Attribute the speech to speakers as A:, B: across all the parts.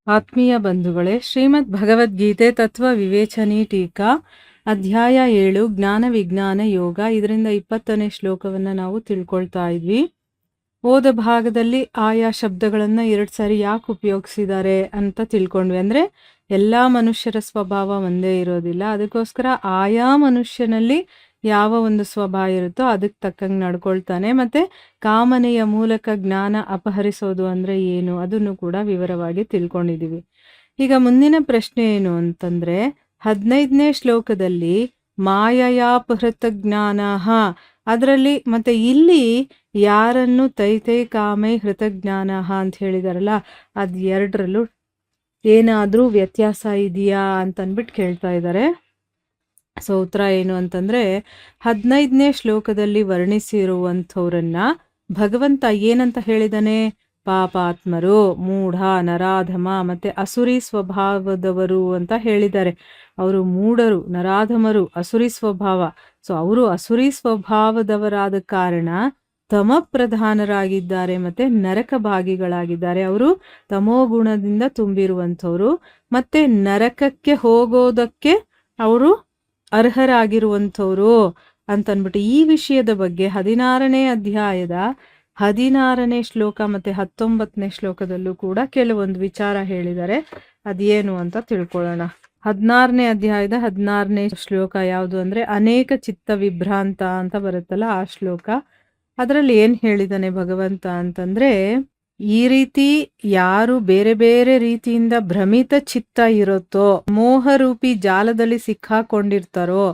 A: ಆತ್ಮೀಯ ಬಂಧುಗಳೇ, ಶ್ರೀಮದ್ ಭಗವದ್ಗೀತೆ ತತ್ವ ವಿವೇಚನಿ ಟೀಕಾ ಅಧ್ಯಾಯ 7 ಜ್ಞಾನ ವಿಜ್ಞಾನ ಯೋಗ. ಇದರಿಂದ 20ನೇ ಶ್ಲೋಕವನ್ನು ನಾವು ತಿಳ್ಕೊಳ್ತಾ ಇದ್ವಿ. ಓದ ಭಾಗದಲ್ಲಿ ಆಯಾ ಶಬ್ದಗಳನ್ನ 2 ಸಾರಿ ಯಾಕೆ ಉಪಯೋಗಿಸಿದ್ದಾರೆ ಅಂತ ತಿಳ್ಕೊಂಡ್ವಿ. ಅಂದ್ರೆ ಎಲ್ಲಾ ಮನುಷ್ಯರ ಸ್ವಭಾವ ಒಂದೇ ಇರೋದಿಲ್ಲ, ಅದಕ್ಕೋಸ್ಕರ ಆಯಾ ಮನುಷ್ಯನಲ್ಲಿ ಯಾವ ಒಂದು ಸ್ವಭಾವ ಇರುತ್ತೋ ಅದಕ್ಕೆ ತಕ್ಕಂಗೆ ನಡ್ಕೊಳ್ತಾನೆ. ಮತ್ತೆ ಕಾಮನೆಯ ಮೂಲಕ ಜ್ಞಾನ ಅಪಹರಿಸೋದು ಅಂದ್ರೆ ಏನು, ಅದನ್ನು ಕೂಡ ವಿವರವಾಗಿ ತಿಳ್ಕೊಂಡಿದೀವಿ. ಈಗ ಮುಂದಿನ ಪ್ರಶ್ನೆ ಏನು ಅಂತಂದ್ರೆ 15ನೇ ಶ್ಲೋಕದಲ್ಲಿ ಮಾಯಯಾಪಹೃತ ಜ್ಞಾನ, ಅದರಲ್ಲಿ ಮತ್ತೆ ಇಲ್ಲಿ ಯಾರನ್ನು ತೈತೈ ಕಾಮೈ ಹೃತಜ್ಞಾನ ಅಂತ ಹೇಳಿದಾರಲ್ಲ, ಅದ್ ಎರಡರಲ್ಲೂ ಏನಾದ್ರೂ ವ್ಯತ್ಯಾಸ ಇದೆಯಾ ಅಂತ ಅಂದ್ಬಿಟ್ಟು ಕೇಳ್ತಾ ಇದ್ದಾರೆ. ಸೊ ಉತ್ತರ ಏನು ಅಂತಂದ್ರೆ 15ನೇ ಶ್ಲೋಕದಲ್ಲಿ ವರ್ಣಿಸಿರುವಂಥವ್ರನ್ನ ಭಗವಂತ ಏನಂತ ಹೇಳಿದಾನೆ? ಪಾಪಾತ್ಮರು, ಮೂಢ, ನರಾಧಮ ಮತ್ತೆ ಅಸುರಿ ಸ್ವಭಾವದವರು ಅಂತ ಹೇಳಿದ್ದಾರೆ. ಅವರು ಮೂಢರು, ನರಾಧಮರು, ಅಸುರಿ ಸ್ವಭಾವ. ಸೊ ಅವರು ಅಸುರಿ ಸ್ವಭಾವದವರಾದ ಕಾರಣ ತಮ ಪ್ರಧಾನರಾಗಿದ್ದಾರೆ ಮತ್ತೆ ನರಕ ಭಾಗಿಗಳಾಗಿದ್ದಾರೆ. ಅವರು ತಮೋಗುಣದಿಂದ ತುಂಬಿರುವಂಥವ್ರು ಮತ್ತೆ ನರಕಕ್ಕೆ ಹೋಗೋದಕ್ಕೆ ಅವರು ಅರ್ಹರಾಗಿರುವಂಥವ್ರು ಅಂತನ್ಬಿಟ್ಟು ಈ ವಿಷಯದ ಬಗ್ಗೆ 16ನೇ ಅಧ್ಯಾಯದ 16ನೇ ಶ್ಲೋಕ ಮತ್ತೆ 19ನೇ ಶ್ಲೋಕದಲ್ಲೂ ಕೂಡ ಕೆಲವೊಂದು ವಿಚಾರ ಹೇಳಿದ್ದಾರೆ. ಅದೇನು ಅಂತ ತಿಳ್ಕೊಳ್ಳೋಣ. 16ನೇ ಅಧ್ಯಾಯದ 16ನೇ ಶ್ಲೋಕ ಯಾವುದು ಅಂದ್ರೆ ಅನೇಕ ಚಿತ್ತ ವಿಭ್ರಾಂತ ಅಂತ ಬರುತ್ತಲ್ಲ ಆ ಶ್ಲೋಕ. ಅದರಲ್ಲಿ ಏನ್ ಹೇಳಿದಾನೆ ಭಗವಂತ ಅಂತಂದ್ರೆ, ಈ ರೀತಿ ಯಾರು ಬೇರೆ ಬೇರೆ ರೀತಿಯಿಂದ ಭ್ರಮಿತ ಚಿತ್ತ ಇರುತ್ತೋ, ಮೋಹರೂಪಿ ಜಾಲದಲ್ಲಿ ಸಿಕ್ಕಾಕೊಂಡಿರ್ತಾರೋ,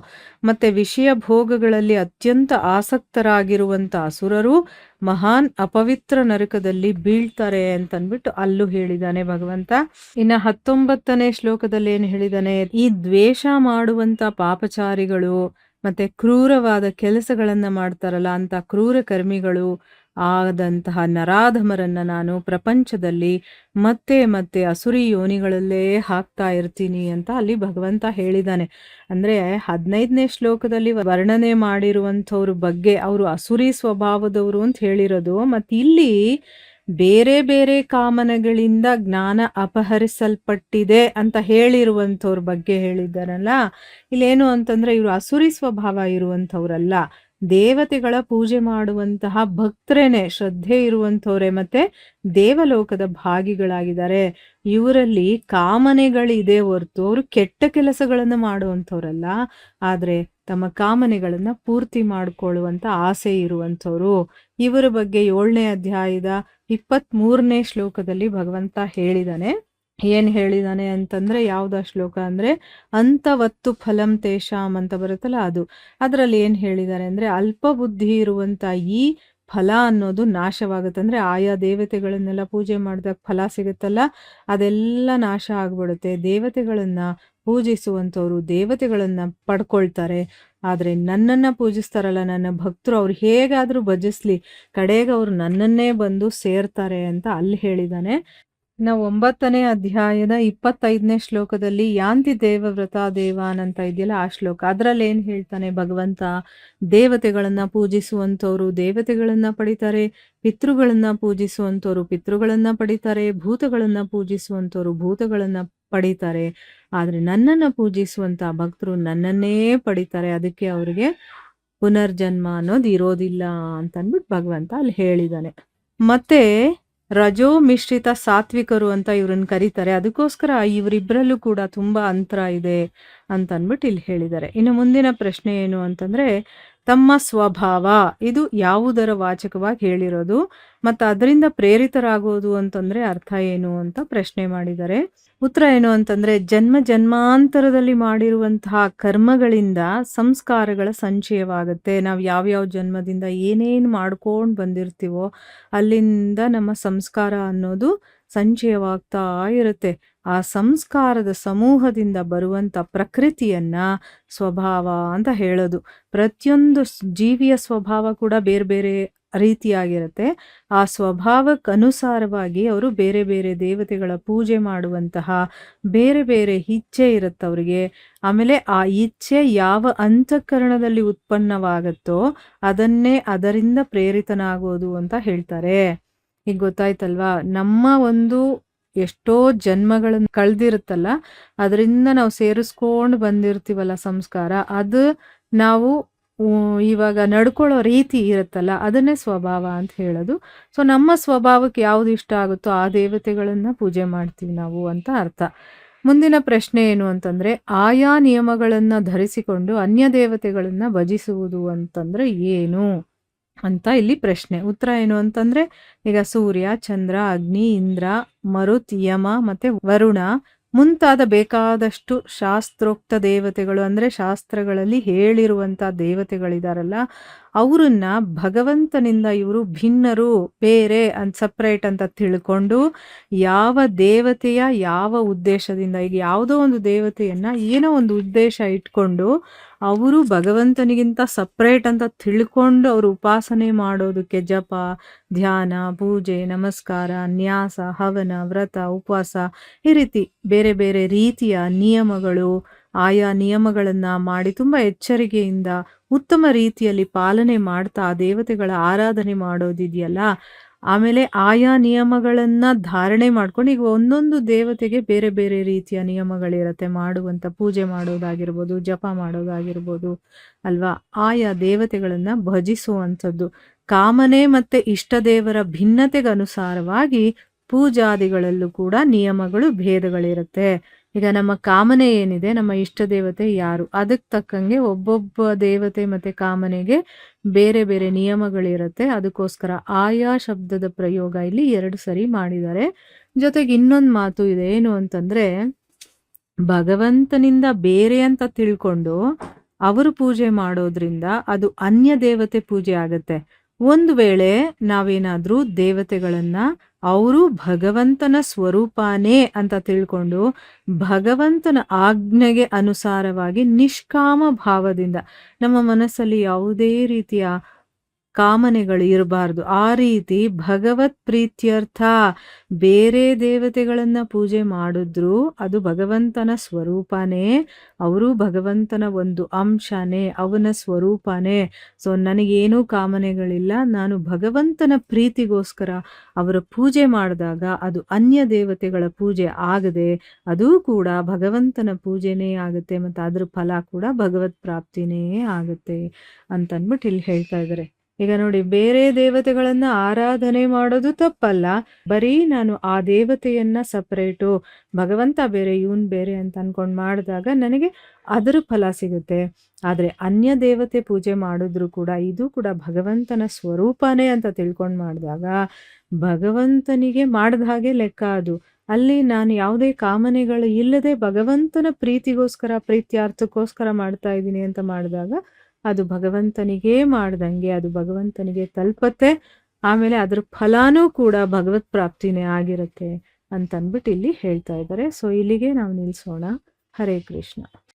A: ಮತ್ತೆ ವಿಷಯ ಭೋಗಗಳಲ್ಲಿ ಅತ್ಯಂತ ಆಸಕ್ತರಾಗಿರುವಂತ ಅಸುರರು ಮಹಾನ್ ಅಪವಿತ್ರ ನರಕದಲ್ಲಿ ಬೀಳ್ತಾರೆ ಅಂತನ್ಬಿಟ್ಟು ಅಲ್ಲೂ ಹೇಳಿದಾನೆ ಭಗವಂತ. ಇನ್ನ 19ನೇ ಶ್ಲೋಕದಲ್ಲಿ ಏನ್ ಹೇಳಿದಾನೆ? ಈ ದ್ವೇಷ ಮಾಡುವಂತ ಪಾಪಚಾರಿಗಳು ಮತ್ತೆ ಕ್ರೂರವಾದ ಕೆಲಸಗಳನ್ನ ಮಾಡ್ತಾರಲ್ಲ ಅಂತ ಕ್ರೂರ ಕರ್ಮಿಗಳು ಆದಂತಹ ನರಾಧಮರನ್ನ ನಾನು ಪ್ರಪಂಚದಲ್ಲಿ ಮತ್ತೆ ಮತ್ತೆ ಅಸುರಿ ಯೋನಿಗಳಲ್ಲೇ ಹಾಕ್ತಾ ಇರ್ತೀನಿ ಅಂತ ಅಲ್ಲಿ ಭಗವಂತ ಹೇಳಿದಾನೆ. ಅಂದ್ರೆ 15ನೇ ಶ್ಲೋಕದಲ್ಲಿ ವರ್ಣನೆ ಮಾಡಿರುವಂಥವ್ರ ಬಗ್ಗೆ ಅವರು ಅಸುರಿ ಸ್ವಭಾವದವರು ಅಂತ ಹೇಳಿರೋದು, ಮತ್ತೆ ಇಲ್ಲಿ ಬೇರೆ ಬೇರೆ ಕಾಮನೆಗಳಿಂದ ಜ್ಞಾನ ಅಪಹರಿಸಲ್ಪಟ್ಟಿದೆ ಅಂತ ಹೇಳಿರುವಂಥವ್ರ ಬಗ್ಗೆ ಹೇಳಿದ್ದಾರಲ್ಲ. ಇಲ್ಲೇನು ಅಂತಂದ್ರೆ ಇವರು ಅಸುರಿ ಸ್ವಭಾವ ಇರುವಂಥವ್ರಲ್ಲ, ದೇವತೆಗಳ ಪೂಜೆ ಮಾಡುವಂತಹ ಭಕ್ತರೇನೆ, ಶ್ರದ್ಧೆ ಇರುವಂಥವ್ರೆ ಮತ್ತೆ ದೇವಲೋಕದ ಭಾಗಿಗಳಾಗಿದ್ದಾರೆ. ಇವರಲ್ಲಿ ಕಾಮನೆಗಳಿದೆ ಹೊರತು ಅವರು ಕೆಟ್ಟ ಕೆಲಸಗಳನ್ನ ಮಾಡುವಂಥವ್ರಲ್ಲ, ಆದ್ರೆ ತಮ್ಮ ಕಾಮನೆಗಳನ್ನ ಪೂರ್ತಿ ಮಾಡ್ಕೊಳ್ಳುವಂತ ಆಸೆ ಇರುವಂಥವ್ರು. ಇವರ ಬಗ್ಗೆ 7ನೇ ಅಧ್ಯಾಯದ 23ನೇ ಶ್ಲೋಕದಲ್ಲಿ ಭಗವಂತ ಹೇಳಿದಾನೆ. ಏನ್ ಹೇಳಿದಾನೆ ಅಂತಂದ್ರೆ, ಯಾವ್ದ ಶ್ಲೋಕ ಅಂದ್ರೆ ಅಂತವತ್ತು ಫಲಂ ತೇಷಾಂ ಅಂತ ಬರುತ್ತಲ್ಲ ಅದು. ಅದರಲ್ಲಿ ಏನ್ ಹೇಳಿದಾರೆ ಅಂದ್ರೆ, ಅಲ್ಪ ಬುದ್ಧಿ ಇರುವಂತ ಈ ಫಲ ಅನ್ನೋದು ನಾಶವಾಗುತ್ತೆ. ಅಂದ್ರೆ ಆಯಾ ದೇವತೆಗಳನ್ನೆಲ್ಲ ಪೂಜೆ ಮಾಡಿದಾಗ ಫಲ ಸಿಗುತ್ತಲ್ಲ, ಅದೆಲ್ಲ ನಾಶ ಆಗ್ಬಿಡುತ್ತೆ. ದೇವತೆಗಳನ್ನ ಪೂಜಿಸುವಂಥವ್ರು ದೇವತೆಗಳನ್ನ ಪಡ್ಕೊಳ್ತಾರೆ, ಆದ್ರೆ ನನ್ನನ್ನ ಪೂಜಿಸ್ತಾರಲ್ಲ ನನ್ನ ಭಕ್ತರು, ಅವ್ರು ಹೇಗಾದ್ರೂ ಭಜಿಸ್ಲಿ, ಕಡೆಗೆ ಅವ್ರು ನನ್ನನ್ನೇ ಬಂದು ಸೇರ್ತಾರೆ ಅಂತ ಅಲ್ಲಿ ಹೇಳಿದಾನೆ. ನಾವು 9ನೇ ಅಧ್ಯಾಯದ 25ನೇ ಶ್ಲೋಕದಲ್ಲಿ ಯಾಂತಿ ದೇವವ್ರತ ದೇವಾನ್ ಅಂತ ಇದೆಯಲ್ಲ ಆ ಶ್ಲೋಕ, ಅದ್ರಲ್ಲಿ ಏನ್ ಹೇಳ್ತಾನೆ ಭಗವಂತ? ದೇವತೆಗಳನ್ನ ಪೂಜಿಸುವಂಥವ್ರು ದೇವತೆಗಳನ್ನ ಪಡಿತಾರೆ, ಪಿತೃಗಳನ್ನ ಪೂಜಿಸುವಂಥವ್ರು ಪಿತೃಗಳನ್ನ ಪಡಿತಾರೆ, ಭೂತಗಳನ್ನ ಪೂಜಿಸುವಂಥವ್ರು ಭೂತಗಳನ್ನ ಪಡಿತಾರೆ, ಆದ್ರೆ ನನ್ನನ್ನ ಪೂಜಿಸುವಂತ ಭಕ್ತರು ನನ್ನನ್ನೇ ಪಡಿತಾರೆ, ಅದಕ್ಕೆ ಅವ್ರಿಗೆ ಪುನರ್ಜನ್ಮ ಅನ್ನೋದು ಇರೋದಿಲ್ಲ ಅಂತ ಅಂದ್ಬಿಟ್ಟು ಭಗವಂತ ಅಲ್ಲಿ ಹೇಳಿದಾನೆ. ಮತ್ತೆ ರಜೋ ಮಿಶ್ರಿತ ಸಾತ್ವಿಕರು ಅಂತ ಇವ್ರನ್ನ ಕರೀತಾರೆ, ಅದಕ್ಕೋಸ್ಕರ ಇವರಿಬ್ಬರಲ್ಲೂ ಕೂಡ ತುಂಬಾ ಅಂತರ ಇದೆ ಅಂತ ಅಂದ್ಬಿಟ್ಟು ಇಲ್ಲಿ ಹೇಳಿದ್ದಾರೆ. ಇನ್ನು ಮುಂದಿನ ಪ್ರಶ್ನೆ ಏನು ಅಂತಂದ್ರೆ, ತಮ್ಮ ಸ್ವಭಾವ ಇದು ಯಾವುದರ ವಾಚಕವಾಗಿ ಹೇಳಿರೋದು ಮತ್ತು ಅದರಿಂದ ಪ್ರೇರಿತರಾಗೋದು ಅಂತಂದ್ರೆ ಅರ್ಥ ಏನು ಅಂತ ಪ್ರಶ್ನೆ ಮಾಡಿದ್ದಾರೆ. ಉತ್ತರ ಏನು ಅಂತಂದ್ರೆ, ಜನ್ಮ ಜನ್ಮಾಂತರದಲ್ಲಿ ಮಾಡಿರುವಂತಹ ಕರ್ಮಗಳಿಂದ ಸಂಸ್ಕಾರಗಳ ಸಂಚಯವಾಗುತ್ತೆ. ನಾವು ಯಾವ್ಯಾವ ಜನ್ಮದಿಂದ ಏನೇನು ಮಾಡ್ಕೊಂಡು ಬಂದಿರ್ತೀವೋ ಅಲ್ಲಿಂದ ನಮ್ಮ ಸಂಸ್ಕಾರ ಅನ್ನೋದು ಸಂಚಯವಾಗ್ತಾ ಇರುತ್ತೆ. ಆ ಸಂಸ್ಕಾರದ ಸಮೂಹದಿಂದ ಬರುವಂತ ಪ್ರಕೃತಿಯನ್ನ ಸ್ವಭಾವ ಅಂತ ಹೇಳೋದು. ಪ್ರತಿಯೊಂದು ಜೀವಿಯ ಸ್ವಭಾವ ಕೂಡ ಬೇರೆ ಬೇರೆ ರೀತಿಯಾಗಿರುತ್ತೆ. ಆ ಸ್ವಭಾವಕ್ಕೆ ಅನುಸಾರವಾಗಿ ಅವರು ಬೇರೆ ಬೇರೆ ದೇವತೆಗಳ ಪೂಜೆ ಮಾಡುವಂತಹ ಬೇರೆ ಬೇರೆ ಇಚ್ಛೆ ಇರುತ್ತೆ ಅವರಿಗೆ. ಆಮೇಲೆ ಆ ಇಚ್ಛೆ ಯಾವ ಅಂತಃಕರಣದಲ್ಲಿ ಉತ್ಪನ್ನವಾಗುತ್ತೋ ಅದನ್ನೇ ಅದರಿಂದ ಪ್ರೇರಿತನಾಗೋದು ಅಂತ ಹೇಳ್ತಾರೆ. ಈಗ ಗೊತ್ತಾಯ್ತಲ್ವಾ? ನಮ್ಮ ಒಂದು ಎಷ್ಟೋ ಜನ್ಮಗಳನ್ನು ಕಳೆದಿರುತ್ತಲ್ಲ, ಅದರಿಂದ ನಾವು ಸೇರಿಸ್ಕೊಂಡು ಬಂದಿರ್ತೀವಲ್ಲ ಸಂಸ್ಕಾರ, ಅದು ನಾವು ಇವಾಗ ನಡ್ಕೊಳ್ಳೋ ರೀತಿ ಇರುತ್ತಲ್ಲ, ಅದನ್ನೇ ಸ್ವಭಾವ ಅಂತ ಹೇಳೋದು. ಸೊ ನಮ್ಮ ಸ್ವಭಾವಕ್ಕೆ ಯಾವುದು ಇಷ್ಟ ಆಗುತ್ತೋ ಆ ದೇವತೆಗಳನ್ನ ಪೂಜೆ ಮಾಡ್ತೀವಿ ನಾವು ಅಂತ ಅರ್ಥ. ಮುಂದಿನ ಪ್ರಶ್ನೆ ಏನು ಅಂತಂದ್ರೆ, ಆಯಾ ನಿಯಮಗಳನ್ನ ಧರಿಸಿಕೊಂಡು ಅನ್ಯ ದೇವತೆಗಳನ್ನ ಭಜಿಸುವುದು ಅಂತಂದ್ರೆ ಏನು ಅಂತ ಇಲ್ಲಿ ಪ್ರಶ್ನೆ. ಉತ್ತರ ಏನು ಅಂತಂದ್ರೆ, ಈಗ ಸೂರ್ಯ, ಚಂದ್ರ, ಅಗ್ನಿ, ಇಂದ್ರ, ಮರುತ್, ಯಮ ಮತ್ತೆ ವರುಣ ಮುಂತಾದ ಬೇಕಾದಷ್ಟು ಶಾಸ್ತ್ರೋಕ್ತ ದೇವತೆಗಳು, ಅಂದ್ರೆ ಶಾಸ್ತ್ರಗಳಲ್ಲಿ ಹೇಳಿರುವಂತ ದೇವತೆಗಳಿದಾರಲ್ಲ, ಅವರನ್ನ ಭಗವಂತನಿಂದ ಇವರು ಭಿನ್ನರು, ಬೇರೆ ಅಂತ ಸಪ್ರೇಟ್ ಅಂತ ತಿಳ್ಕೊಂಡು, ಯಾವ ದೇವತೆಯ ಯಾವ ಉದ್ದೇಶದಿಂದ, ಈಗ ಯಾವುದೋ ಒಂದು ದೇವತೆಯನ್ನ ಏನೋ ಒಂದು ಉದ್ದೇಶ ಇಟ್ಕೊಂಡು ಅವರು ಭಗವಂತನಿಗಿಂತ ಸಪ್ರೇಟ್ ಅಂತ ತಿಳ್ಕೊಂಡು ಅವರು ಉಪಾಸನೆ ಮಾಡೋದಕ್ಕೆ ಜಪ, ಧ್ಯಾನ, ಪೂಜೆ, ನಮಸ್ಕಾರ, ನ್ಯಾಸ, ಹವನ, ವ್ರತ, ಉಪವಾಸ, ಈ ರೀತಿ ಬೇರೆ ಬೇರೆ ರೀತಿಯ ನಿಯಮಗಳು, ಆಯಾ ನಿಯಮಗಳನ್ನ ಮಾಡಿ ತುಂಬಾ ಎಚ್ಚರಿಕೆಯಿಂದ ಉತ್ತಮ ರೀತಿಯಲ್ಲಿ ಪಾಲನೆ ಮಾಡ್ತಾ ಆ ದೇವತೆಗಳ ಆರಾಧನೆ ಮಾಡೋದಿದೆಯಲ್ಲ, ಆಮೇಲೆ ಆಯಾ ನಿಯಮಗಳನ್ನ ಧಾರಣೆ ಮಾಡ್ಕೊಂಡು, ಈಗ ಒಂದೊಂದು ದೇವತೆಗೆ ಬೇರೆ ಬೇರೆ ರೀತಿಯ ನಿಯಮಗಳಿರತ್ತೆ, ಮಾಡುವಂತ ಪೂಜೆ ಮಾಡೋದಾಗಿರ್ಬೋದು, ಜಪ ಮಾಡೋದಾಗಿರ್ಬೋದು ಅಲ್ವಾ, ಆಯಾ ದೇವತೆಗಳನ್ನ ಭಜಿಸುವಂಥದ್ದು. ಕಾಮನೆ ಮತ್ತೆ ಇಷ್ಟ ದೇವರ ಭಿನ್ನತೆಗೆ ಅನುಸಾರವಾಗಿ ಪೂಜಾದಿಗಳಲ್ಲೂ ಕೂಡ ನಿಯಮಗಳು ಭೇದಗಳಿರುತ್ತೆ. ಈಗ ನಮ್ಮ ಕಾಮನೆ ಏನಿದೆ, ನಮ್ಮ ಇಷ್ಟ ದೇವತೆ ಯಾರು, ಅದಕ್ಕೆ ತಕ್ಕಂಗೆ ಒಬ್ಬೊಬ್ಬ ದೇವತೆ ಮತ್ತೆ ಕಾಮನೆಗೆ ಬೇರೆ ಬೇರೆ ನಿಯಮಗಳಿರುತ್ತೆ. ಅದಕ್ಕೋಸ್ಕರ ಆಯಾ ಶಬ್ದದ ಪ್ರಯೋಗ ಇಲ್ಲಿ 2 ಸರಿ ಮಾಡಿದ್ದಾರೆ. ಜೊತೆಗೆ ಇನ್ನೊಂದು ಮಾತು ಇದೆ, ಏನು ಅಂತಂದ್ರೆ, ಭಗವಂತನಿಂದ ಬೇರೆ ಅಂತ ತಿಳ್ಕೊಂಡು ಅವರು ಪೂಜೆ ಮಾಡೋದ್ರಿಂದ ಅದು ಅನ್ಯ ದೇವತೆ ಪೂಜೆ ಆಗತ್ತೆ. ಒಂದು ವೇಳೆ ನಾವೇನಾದ್ರೂ ದೇವತೆಗಳನ್ನ ಅವರು ಭಗವಂತನ ಸ್ವರೂಪನೇ ಅಂತ ತಿಳ್ಕೊಂಡು ಭಗವಂತನ ಆಜ್ಞೆಗೆ ಅನುಸಾರವಾಗಿ ನಿಷ್ಕಾಮ ಭಾವದಿಂದ, ನಮ್ಮ ಮನಸ್ಸಲ್ಲಿ ಯಾವುದೇ ರೀತಿಯ ಕಾಮನೆಗಳು ಇರಬಾರ್ದು, ಆ ರೀತಿ ಭಗವತ್ ಪ್ರೀತ್ಯರ್ಥ ಬೇರೆ ದೇವತೆಗಳನ್ನ ಪೂಜೆ ಮಾಡಿದ್ರು ಅದು ಭಗವಂತನ ಸ್ವರೂಪನೇ, ಅವರು ಭಗವಂತನ ಒಂದು ಅಂಶನೇ, ಅವನ ಸ್ವರೂಪನೇ. ಸೊ ನನಗೇನೂ ಕಾಮನೆಗಳಿಲ್ಲ, ನಾನು ಭಗವಂತನ ಪ್ರೀತಿಗೋಸ್ಕರ ಅವರ ಪೂಜೆ ಮಾಡಿದಾಗ ಅದು ಅನ್ಯ ದೇವತೆಗಳ ಪೂಜೆ ಆಗದೆ ಅದು ಕೂಡ ಭಗವಂತನ ಪೂಜೆನೇ ಆಗುತ್ತೆ, ಮತ್ತು ಅದ್ರ ಫಲ ಕೂಡ ಭಗವತ್ ಪ್ರಾಪ್ತಿನೇ ಆಗುತ್ತೆ ಅಂತನ್ಬಿಟ್ಟು ಇಲ್ಲಿ ಹೇಳ್ತಾ ಇದ್ದಾರೆ. ಈಗ ನೋಡಿ, ಬೇರೆ ದೇವತೆಗಳನ್ನ ಆರಾಧನೆ ಮಾಡೋದು ತಪ್ಪಲ್ಲ, ಬರೀ ನಾನು ಆ ದೇವತೆಯನ್ನ ಸಪರೇಟು, ಭಗವಂತ ಬೇರೆ ಇವನ್ ಬೇರೆ ಅಂತ ಅನ್ಕೊಂಡು ಮಾಡಿದಾಗ ನನಗೆ ಅದರ ಫಲ ಸಿಗುತ್ತೆ. ಆದ್ರೆ ಅನ್ಯ ದೇವತೆ ಪೂಜೆ ಮಾಡಿದ್ರು ಕೂಡ ಇದು ಕೂಡ ಭಗವಂತನ ಸ್ವರೂಪನೇ ಅಂತ ತಿಳ್ಕೊಂಡು ಮಾಡಿದಾಗ ಭಗವಂತನಿಗೆ ಮಾಡಿದ ಹಾಗೆ ಲೆಕ್ಕ ಅದು. ಅಲ್ಲಿ ನಾನು ಯಾವುದೇ ಕಾಮನೆಗಳು ಇಲ್ಲದೆ ಭಗವಂತನ ಪ್ರೀತಿಗೋಸ್ಕರ, ಪ್ರೀತ್ಯಾರ್ಥಕ್ಕೋಸ್ಕರ ಮಾಡ್ತಾ ಇದ್ದೀನಿ ಅಂತ ಮಾಡಿದಾಗ ಅದು ಭಗವಂತನಿಗೆ ಮಾಡ್ದಂಗೆ ಅದು ಭಗವಂತನಿಗೆ ತಲುಪತ್ತೆ, ಆಮೇಲೆ ಅದ್ರ ಫಲಾನೂ ಕೂಡ ಭಗವತ್ ಪ್ರಾಪ್ತಿನೇ ಆಗಿರುತ್ತೆ ಅಂತ ಅಂದ್ಬಿಟ್ಟು ಇಲ್ಲಿ ಹೇಳ್ತಾ ಇದ್ದಾರೆ. ಸೊ ಇಲ್ಲಿಗೆ ನಾವು ನಿಲ್ಲಿಸೋಣ. ಹರೇ ಕೃಷ್ಣ.